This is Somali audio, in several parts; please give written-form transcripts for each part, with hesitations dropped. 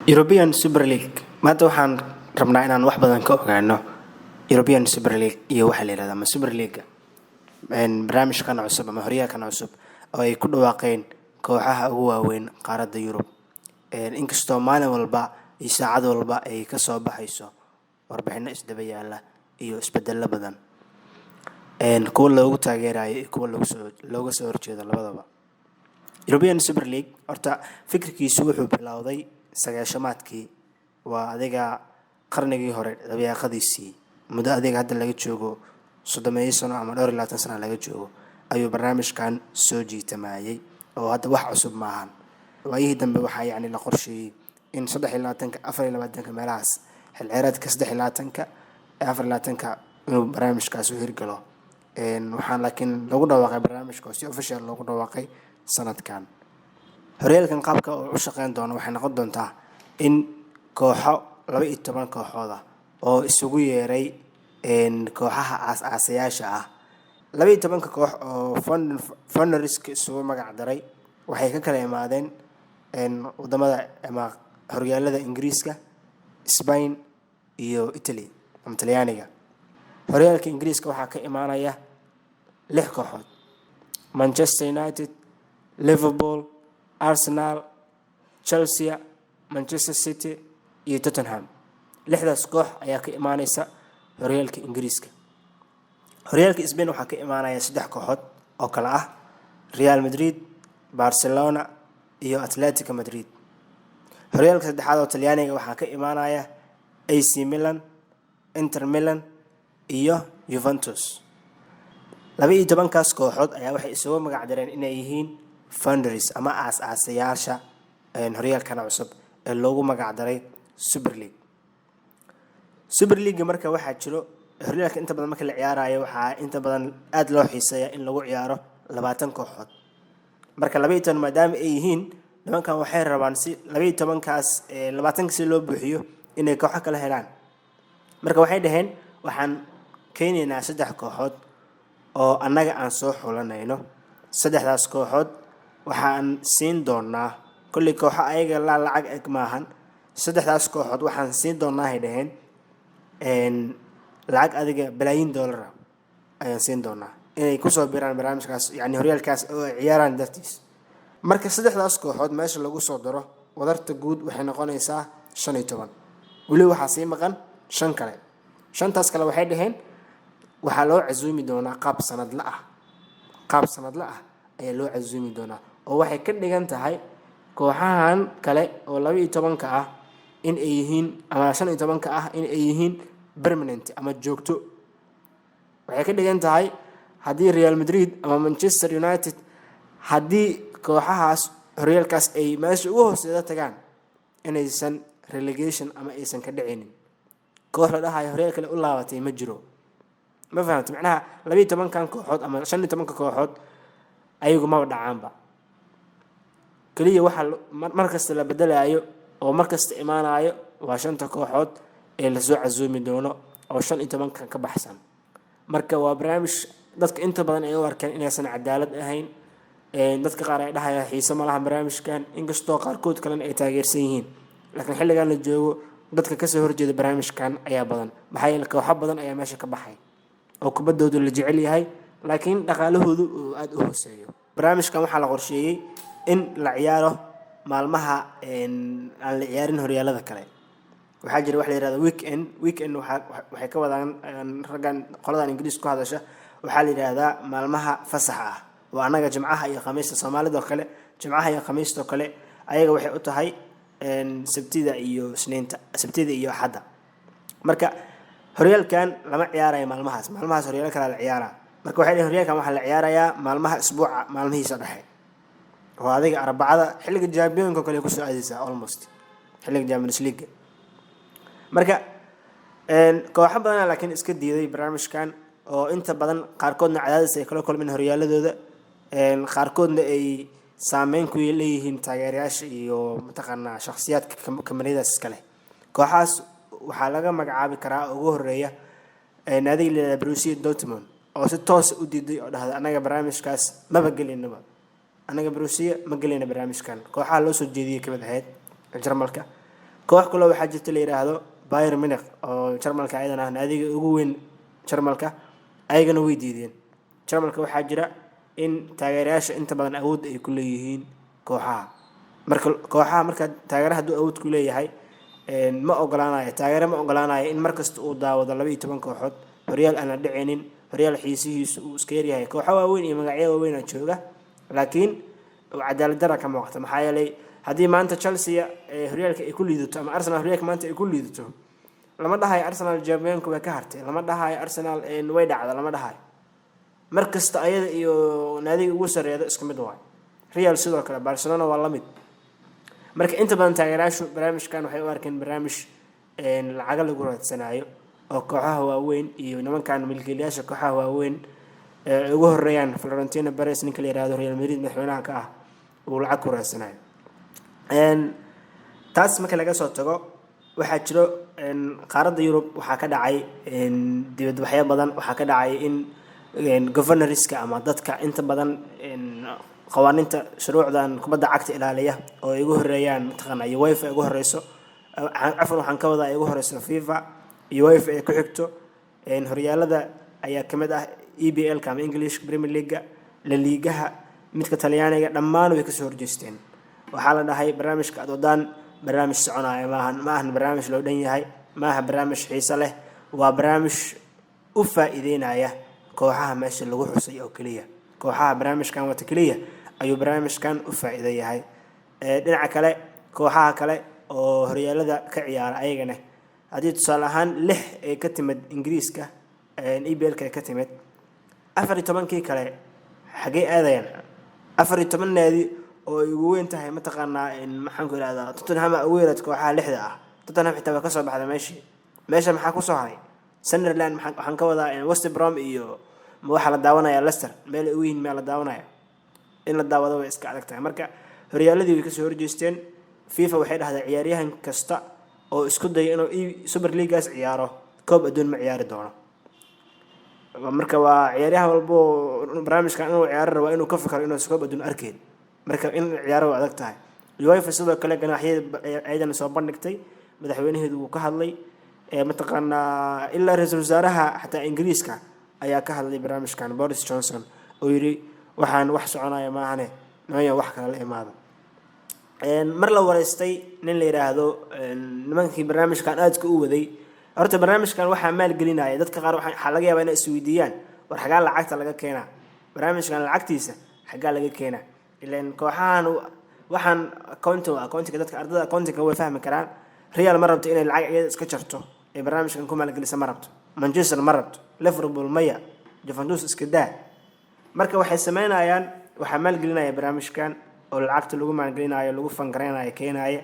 European Super League maanta waxaan rabnaa inaan wax badan ka ogaano European Super League iyo waxa la yiraahdo ama Super League barnaamijkan cusub ama horyaalkan cusub oo ay ku dhawaaqeen kooxaha ugu waaweyn qaaradda Yurub inkastoo maalin walba iyo saacad walba ay ka soo baxayso warbixino isdaba yaala iyo isbeddello badan kuwa loogu taageerayo iyo kuwa looga soo horjeedo labadaba. European Super League horta fikirkiisu wuxuu bilowday sagaashamaadkii waa adiga qarnigii hore dabiiqadiisii muddo adiga hadda laga joogo 30 sano ama 20 sano laga joogo ayuu barnaamijkan soo jiitamayay oo hadda wax cusub maahan. waayihii dambe waxaa yacni la qorsheeyay in 24 meelahaas xil ciyaareedka 24 inuu barnaamijkaas u hirgalo waxaan laakiin lagu dhawaaqay barnaamijka si official loogu dhawaaqay sanadkan. horyaalkan qaabka uu u shaqeyn doono waxay noqon doontaa in kooxo 12 kooxood oo isugu yeeray kooxaha aasaasiyaasha ah 12 koox oo founders isugu magac daray waxay ka kala yimaadeen wadamada ama horyaalada Ingiriiska, Spain iyo Italy ama Talyaaniga. horyaalka Ingiriiska waxaa ka imaanaya 6 kooxood: Manchester United, Liverpool, Arsenal, Chelsea, Manchester City iyo Tottenham. 6daas koox ayaa ka imaanaysa horyaalka Ingiriiska. horyaalka Spain waxaa ka imaanaya 3 kooxood oo kala ah Real Madrid, Barcelona iyo Atletico Madrid. horyaalka saddexaad oo Talyaaniga waxaa ka imaanaya AC Milan, Inter Milan iyo Juventus. 12 kaas kooxood ayaa waxay isugu magac dareen inay yihiin founders ama aasaasiyaasha horyaalkan cusub ee loogu magac daray Super League. Super League marka waxaa jiro horyaalka inta badan marka la ciyaarayo waxaa inta badan aad loo xiiseeyaa in lagu ciyaaro 20 kooxood. marka 12 maadaama ay yihiin nimankan waxay rabaan si 12 kaas 20 si loo buuxiyo inay kooxo kala helaan. marka waxay dhaheen waxaan keenaynaa 3 kooxood oo annaga aan soo xulanayno. 3daas kooxood waxaan siin doonaa kulli kooxo ayaga la lacag eg maahan. 3daas kooxood waxaan siin doonaa hay dhaheen lacag adiga billion dollar ayaan siin doonaa inay ku soo biraan barnaamijkaas yani horyaalkaas oo ciyaaraan dartiis. marka 3daas kooxood meesha lagu soo daro wadarta guud waxay noqonaysaa 15. wali waxaa sii maqan 5 kale. 5taas kale waxay dhaheen waxaa loo casuumi doonaa qaab sanadle ah ayaa loo casuumi doonaa oo waxay ka dhigan tahay kooxahan kale oo 12 ah in ay yihiin ama 15 ah in ay yihiin permanent ama joogto. waxay ka dhigan tahay haddii Real Madrid ama Manchester United haddii kooxahaas horyaalkaas ay meesha ugu hooseeya tagaan inaysan relegation ama aysan ka dhicinin. koox la dhahayo horyaalka kale u laabatay ma jiro. ma fahamtay macnaha 12 kan kooxood ama 15 kooxood ayagu ma dhacaanba. kaliya waxa markasta la bedelayo oo markasta imaanayo waa 5 kooxood ee la soo casuumi doono oo 15 kan ka baxsan. marka waa barnaamij dadka inta badan ay u arkaan inaysan cadaalad ahayn. dadka qaar ay dhahayaan xiiso ma laha barnaamijkan inkastoo qaarkood kalena ay taageersan yihiin. laakiin xilligan la joogo dadka ka soo horjeeda barnaamijkan ayaa badan maxaa yeelay kooxo badan ayaa meesha ka baxay oo kubaddoodu la jecel yahay laakiin dhaqaalahoodu uu aad u hooseeyo. barnaamijkan waxaa la qorsheeyay in la ciyaaro maalmaha aan la ciyaarin horyaalada kale. waxaa jira wax la yiraahdo weekend waxay ka wadaan raggan qoladan Ingiriis ku hadasha waxaa la yiraahdaa maalmaha fasaxa ah oo anaga Jimcaha iyo Khamiista Soomaalida kale Jimcaha iyo Khamiista kale ayaga waxay u tahay Sabtida iyo Isniinta Sabtida iyo Axadda. marka horyaalkan lama ciyaarayo maalmahaas horyaalka kale la ciyaaraa. marka waxay leeyihiin horyaalkan waxa la ciyaarayaa maalmaha isbuuca maalmihiisa dhexe oo adiga Arbacada xilliga Champions kale ku soo aadaysa almost xilliga Champions League. marka kooxo badan laakiin iska diiday barnaamijkan oo inta badan qaarkoodna cadaadis ay kala kulmeen horyaaladooda qaarkoodna ay saameyn ku leeyihiin taageerayaasha iyo mataqaanaa shakhsiyaadka kamariyadaas kale. kooxaas waxaa laga magacaabi karaa ugu horeeya naadiga Borussia Dortmund oo si toos u diiday oo dhahday anaga barnaamijkaas maba gelinaba anaga Borussia ma gelina barnaamijkan. kooxaha loo soo jeediyay kamid ahayd Jarmalka koox kale waxaa jirta la yiraahdo Bayern Munich oo Jarmalka ayadana ah naadiga ugu weyn Jarmalka ayagana way diideen. Jarmalka waxaa jira in taageerayaasha inta badan awood ay ku leeyihiin kooxaha. Marka taageeraha hadduu awood ku leeyahay ma ogolaanayo in markasta uu daawado 12 kooxood horyaal aan la dhicinin horyaal xiisihiisu uu iska yaryahay kooxo waaweyn iyo magacyo waaweyn oo jooga laakiin cadaalad darro ka muuqata maxaa yeelay haddii maanta Chelsea horyaalka ay ku liidato ama Arsenal horyaalka maanta ay ku liidato lama dhahayo Arsenal Champions way ka hartay lama dhahayo Arsenal way dhacda lama dhahayo markasta ayada iyo naadiga ugu sareeyo isku mid waay Real sidoo kale Barcelona waa la mid marka inta badan taageerayaashu barnaamijkan waxay u arkeen barnaamij lacag lagu raadsanayo oo kooxaha waaweyn iyo nimankan milkiilayaasha kooxaha waaweyn ugu horeeyaan Florentino Perez ninka la yiraahdo Real Madrid madaxweynaha ka ah uu lacag ku raadsanayo taas marka laga soo tago waxaa jiro qaaradda Yurub waxaa ka dhacay dibadbaxyo badan waxaa ka dhacay in governorska ama dadka inta badan qawaaniinta shuruucdan kubadda cagta ilaaliya oo ay ugu horeeyaan mataqaana UEFA ay ugu horeyso waxaan ka wadaa ay ugu horeyso FIFA UEFA ay ku xigto horyaalada ayaa kamid ah EPL ka ama English Premier League La Ligaha midka Talyaaniga dhammaan way ka soo horjeesteen waxaa la dhahay barnaamijka adodaan barnaamij soconaya maahan barnaamij loo dhan yahay maaha barnaamij xiiso leh waa barnaamij u faa'iideynaya kooxaha meesha lagu xusay oo kaliya kooxaha barnaamijkan wata kaliya ayuu barnaamijkan u faa'iido yahay dhinaca kale kooxaha kale oo horyaalada ka ciyaara ayagana haddii tusaale ahaan 6 ay ka timid Ingiriiska EPL ka ka timid 14 kale xagee aadayaan 14 naadi oo ay ugu weyn tahay mataqaanaa maxaan ku yiraahdaa Tottenham aweerad kooxaha 6 ah Tottenham xitaa ka soo baxday meesha maxaa ku soo haray Sunderland waxaan ka wadaa West Brom iyo waxa la daawanaya Leicester meel ay weyn meel la daawanaya in la daawado way iska adag tahay marka horyaaladii way ka soo horjeesteen FIFA waxay dhahday ciyaaryahan kasta oo isku day inuu Super League ciyaaro koob adduun ma ciyaari doono marka waa ciyaaryahan walbo barnaamijkan inuu ciyaaro rabo inuu ka fikiro inuu koob adduun arkeen marka in ciyaaro adag tahay UEFA sidoo kale ganaaxyada aydan soo bandhigtay madaxweynaheedu uu ka hadlay mataqaana ilaa ra'iisul wasaaraha xataa Ingiriiska ayaa ka hadlay barnaamijkan Boris Johnson oo yiri waxaan wax soconaya maahane nooya wax kale la imaado mar la wareystay nin la yiraahdo nimankii barnaamijkan aadka u waday horta barnaamijkan waxa maal gelinaya dadka qaar waxa laga yaabaa inay isweydiiyaan war xagaa lacagta laga keenaa barnaamijkan lacagtiisa xagaa laga keenaa ileen kooxahan waxaan accounting dadka ardada accounting way fahmi karaan Real ma rabto inay lacag iyada iska jarto ee barnaamijkan ku maal gelisa ma rabto Manchester ma rabto Liverpool maya Juventus iska daa marka waxay sameynayaan waxa maal gelinaya barnaamijkan oo lacagta lagu maal gelinayo lagu fangareynayo keenaya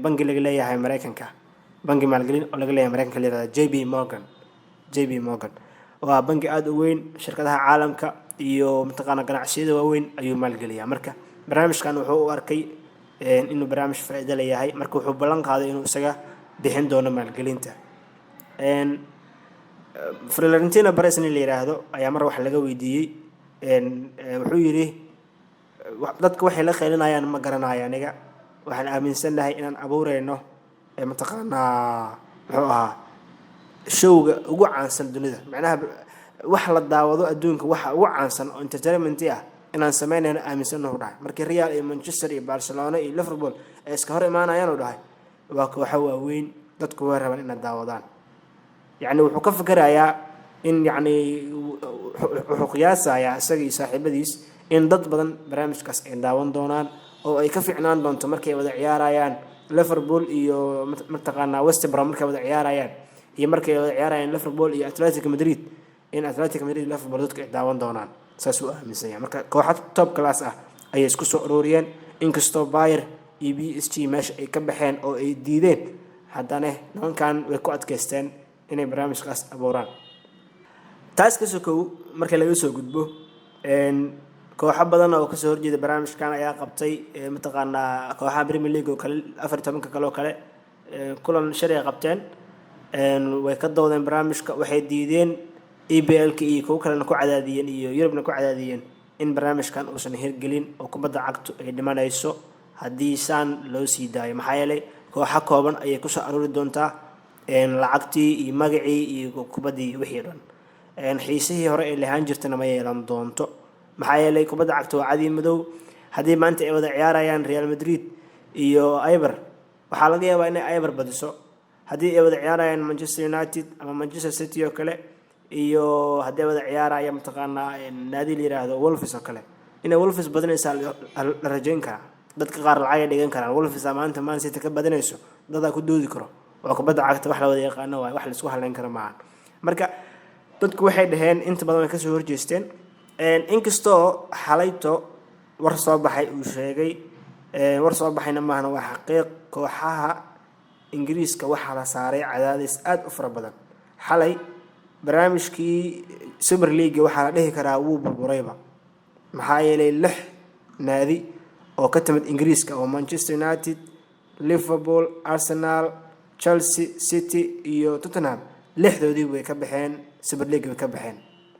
bangi laga leeyahay Mareykanka bangi maalgelin oo laga leeyahay Mareykanka leeyahay JP Morgan waa bangi aad u weyn shirkadaha caalamka iyo mataqaana ganacsiyada waaweyn ayuu maalgeliyaa marka barnaamijkan wuxuu u arkay inuu barnaamij faa'iido leeyahay marka wuxuu ballan qaaday inuu isaga bixin doono maalgelinta Florentino Perez la yiraahdo ayaa mar wax laga weydiiyay wuxuu yiri dadku waxay la qeylinayaan ma garanayaan aniga waxaan aaminsanahay inaan abuureyno mataqaana wuxuu ahaa showga ugu caansan dunida macnaha wax la daawado adduunka waxa ugu caansan oo entertainment ah inaan sameynayno aaminsanahay dhahay markii Real iyo Manchester iyo Barcelona iyo Liverpool ay iska hor imaanayaan oo dhahay waa kooxo waaweyn dadku way rabaan inay daawadaan يعني wuxuu ka fikirayaa in yani wuxuu qiyaasayaa isaga iyo saaxiibadiis in dad badan barnaamijkaas ay daawan doonaan oo ay ka fiicnaan doonto markay wada ciyaarayaan Liverpool iyo mataqaana West Brom markay wada ciyaarayaan iyo markay wada ciyaarayaan Liverpool iyo Atletico Madrid in Atletico Madrid Liverpool dadku ay daawan doonaan saas uu aaminsan yahay marka kooxo top class ah ayay isku soo ururiyeen inkastoo Bayern iyo PSG meesha ay ka baxeen oo ay diideen haddana nimankan way ku adkaysteen inay barnaamijkaas abuuraan taas ka sokow marka laga soo gudbo kooxo badan oo ka soo horjeeda barnaamijkan ayaa qabtay mataqaana kooxaha Premier League oo kale 14 kale oo kale kulan sharci qabteen way ka doodeen barnaamijka waxay diideen EPL-ka iyo kuwa kale ku cadaadiyeen iyo Yurubna ku cadaadiyeen in barnaamijkan uusan hirgelin oo kubadda cagtu ay dhimanayso haddii saan loo sii daayo maxaa yeelay kooxa kooban ayay ku soo aruuri doontaa lacagtii iyo magacii iyo kubaddii wixii dhan xiisihii hore ee lahaan jirtana ma yeelan doonto maxaa yeelay kubadda cagta waa cadi madow haddii maanta ay wada ciyaarayaan Real Madrid iyo Eibar waxaa laga yaabaa inay Eibar badiso haddii ay wada ciyaarayaan Manchester United ama Manchester City oo kale iyo haddii ay wada ciyaarayaan mataqaanaa naadi la yiraahdo Wolves oo kale inay Wolves badinaysaa la rajayn karaa dadka qaar lacag ay dhigan karaan Wolves maanta Man City ka badinayso dad ku doodi karo oo kubadda cagta wax la wada yaqaan waa wax la isku haleyn karo maahan marka dadku waxay dhaheen inta badan ka soo horjeesteen inkastoo xalayto war soo baxay uu sheegay war soo baxayna maahna waa xaqiiq kooxaha Ingiriiska waxa la saaray cadaadis aad u fara badan xalay barnaamijkii Super League waxa la dhihi karaa wuu burburayba maxaa yeelay 6 naadi oo ka timid Ingiriiska oo Manchester United Liverpool Arsenal Chelsea City iyo Tottenham lixdoodii way ka baxeen Super League way ka baxeen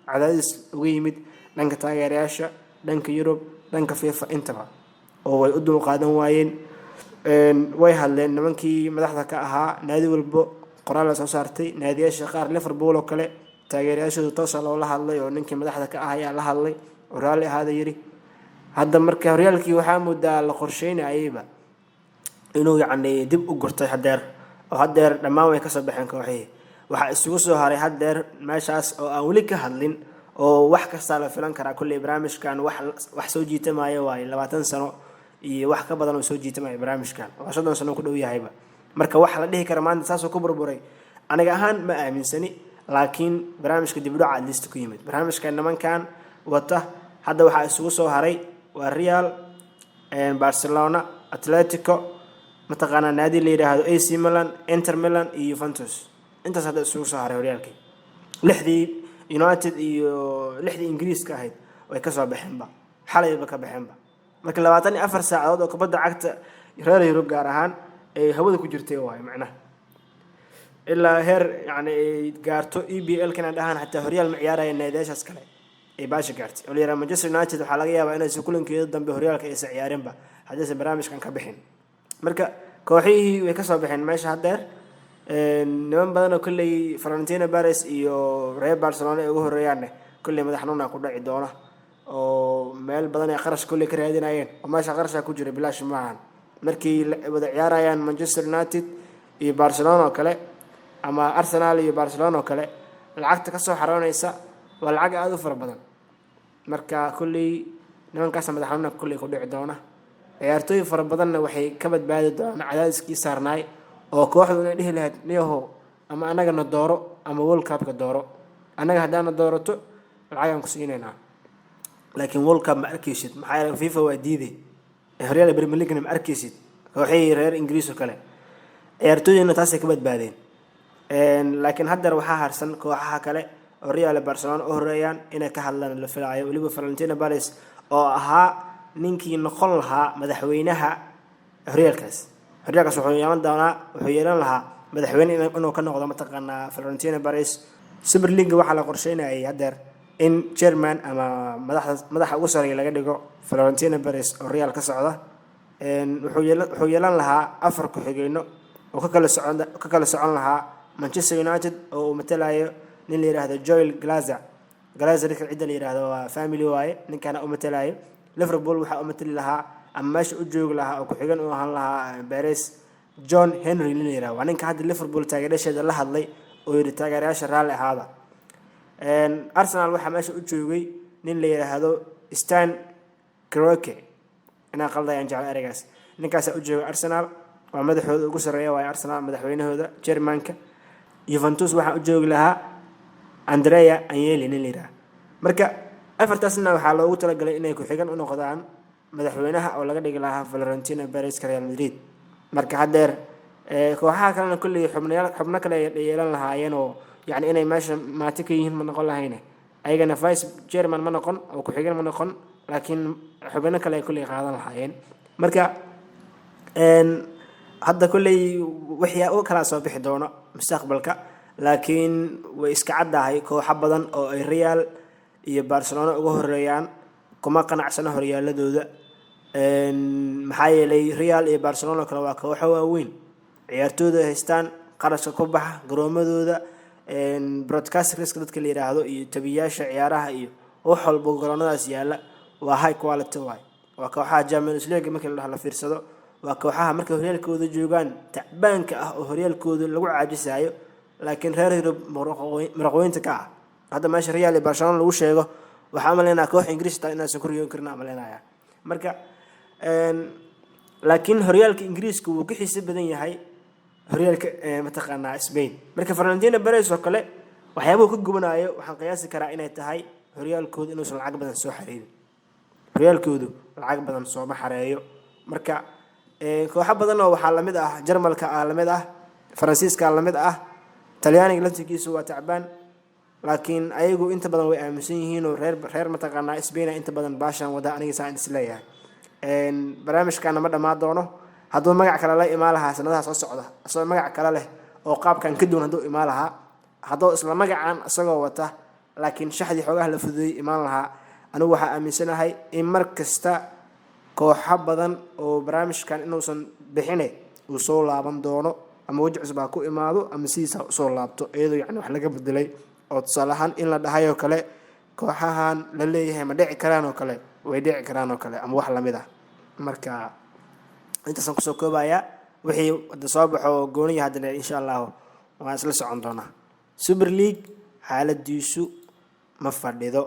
cadaadis uga yimid dhanka taageerayaasha dhanka Europe dhanka FIFA intaba oo way u dul qaadan waayeen way hadleen nimankii madaxda ka ahaa naadi walba qoraal la soo saartay naadiyaasha qaar Liverpool oo kale taageerayaashooda toos loo la hadlay oo ninkii madaxda ka ahaa ayaa la hadlay oo raali ahaada yiri hadda marka horyaalkii waxaa muddaa la qorsheynayayba inuu yacni dib u gurtay hadeer dhammaan way ka soo baxeen kooxihii waxa isugu soo haray hadeer meeshaas oo aan weli ka hadlin oo wax kasta la filan karaa kulli barnaamijkan wax soo jiitamaya waay 20 sano iyo wax ka badan oo soo jiitamaya barnaamijkan oo 30 sano ku dhow yahayba marka wax la dhihi kara maanta saas oo ku burburay aniga ahaan ma aaminsani laakiin barnaamijka dib u dhac list ku yimid barnaamijkan nimankan wata hadda waxa isugu soo haray waa Real Barcelona Atletico mataqaana naadi la yiraahdo AC Milan Inter Milan iyo Juventus intaas hadda isugu soo haray horyaalkii lixdii United iyo lixdii Ingiriiska ahayd way ka soo baxeenba xalayba ka baxeenba marka 24 saacadood oo kubadda cagta reer Yurub gaar ahaan ay hawada ku jirtay waay macnaha ilaa heer yani gaarto EPL kana dhahan hatta horyaal ma ciyaarayeen naadiyaashaas kale ay baasha gaartay oo leeyahay Manchester United waxa laga yaabaa inay si kulankeeda dambe horyaalka ay ciyaareenba haddii barnaamijkan ka bixin marka kooxihii way ka soo baxeen meesha hadeer niman badan oo kulay Florentino Perez iyo Real Barcelona ay ugu horeeyaan kulay madaxnuna ku dhaci doona oo meel badan ay qarash kulay ka raadinayeen oo meesha qarash ku jira bilaash maahan markii wada ciyaarayaan Manchester United iyo Barcelona oo kale ama Arsenal iyo Barcelona oo kale lacagta ka soo xaroonaysa waa lacag aad u fara badan marka kulay nimankaas madaxnuna kulay ku dhici doona ciyaartooy fara badanna waxay ka badbaadi doonaan cadaadiskii saarnaay oo kooxdu ay dhihi lahayd niyahow ama anaga na dooro ama World Cup ka dooro anaga hadana doorato lacag aan ku siinayna laakiin World Cup ma arkaysid maxaa yeelay FIFA waa diiday horyaalka Premier League ma arkaysid kooxihii reer Ingiriis oo kale ciyaartooyina taas ay ka badbaadeen laakiin hadda waxa harsan kooxaha kale oo Real Barcelona oo horeeyaan inay ka hadlaan la filaayo waliba Florentino Perez oo ahaa ninkii noqon lahaa madaxweynaha horyaalkaas wuxuu yeelan lahaa madaxweyne inuu ka noqdo mataqaanaa Florentino Perez Super League waxa la qorsheynayay hadeer in chairman ama madaxa ugu sareeya laga dhigo Florentino Perez oo Real ka socda wuxuu yeelan lahaa afar ku xigeenno oo ka kala socon lahaa Manchester United oo matalayo nin la yiraahdo Joel Glazer cidda la yiraahdo waa family waaye ninkana oo matalayo Liverpool waxa uu matali lahaa ama meesha u joog lahaa oo ku xigan oo ahaan lahaa Perez John Henry la yiraahdo waa ninka hadda Liverpool taageerayaasha la hadlay oo yiri taageerayaasha raali ahaada Arsenal waxa meesha u joogay nin la yiraahdo Stan Kroenke ina qaldayaan jacayl arigaas ninkaas u joogay Arsenal waa madaxooda ugu sareeya waa Arsenal madaxweynahooda Germanka Juventus waxa u joog lahaa Andrea Agnelli nin la yiraahdo marka afartaasna waxa loogu talagalay inay ku xigan u noqdaan madaxweynaha oo laga dhigi lahaa Florentino Perez Real Madrid marka hadeer kooxaha kalena kulli xubno kale ay yeelan lahaayeen oo yani inay meesha maati ka yihiin ma noqon lahayne ayagana vice chairman ma noqon oo ku xigan ma noqon laakiin xubno kale ay kulli qaadan lahaayeen marka hadda kulli wixii oo kala soo bixi doona mustaqbalka laakiin way iska cadahay kooxo badan oo ay Real iyo Barcelona ugu horeeyaan kuma qanacsana horyaaladooda maxaa yeelay Real iyo Barcelona kala waa kooxo waaweyn ciyaartooyda haystaan qarashka ku baxa garoomadooda broadcast risk dadka la yiraahdo iyo tabiyaasha ciyaaraha iyo wax walba garoonadaas yaala waa high quality waa kooxaha Champions League markii la fiirsado waa kooxaha markay horyaalkooda joogaan tacbaanka ah oo horyaalkooda lagu caajisayo laakiin reer Yurub maraqooyinta ka ah hadda meesha Real iyo Barcelona lagu sheego waxa amaleynaa koox Ingiriis taa inaan soo koriyo karna amaleynaya marka laakiin horyaalka Ingiriiska wuu ka xiiso badan yahay horyaalka mataqaanaa Spain marka Florentino Perez oo kale waxyaabo ka gubanayo waxaan qiyaasi karaa inay tahay horyaalkooda inuu lacag badan soo xariirin horyaalkoodu lacag badan soo ma xareeyo marka kooxo badan oo waxa la mid ah Jarmalka la mid ah Faransiiska la mid ah Talyaaniga laftigiisu waa tacbaan laakiin ayagu inta badan way aaminsan yihiin oo reer mataqaanaa Spain inta badan baashan wada aniga saan isleeyahay barnaamijkan ma dhamaan doono hadduu magac kale la imaan lahaa sanadaha soo socda asoo magac kale leh oo qaabkan ka duwan hadduu imaan lahaa hadduu isla magacaan asagoo wata laakiin shaxdii xogaha la fududeeyay imaan lahaa anigu waxa aaminsanahay in mar kasta kooxo badan oo barnaamijkan inuusan bixine uu soo laaban doono ama wajh cusub ku imaado ama sidiisa soo laabto iyadoo yani wax laga bedelay oo tusaalahan in la dhahayo kale kooxahan la leeyahay ma dhici karaan oo kale way dhici karaan oo kale ama wax la mid ah marka intaasaan kusoo koobaya wixii wada soo baxo gooniya hadda insha Allah waan isla socon doonaa Super League xaaladiisu ma fadhido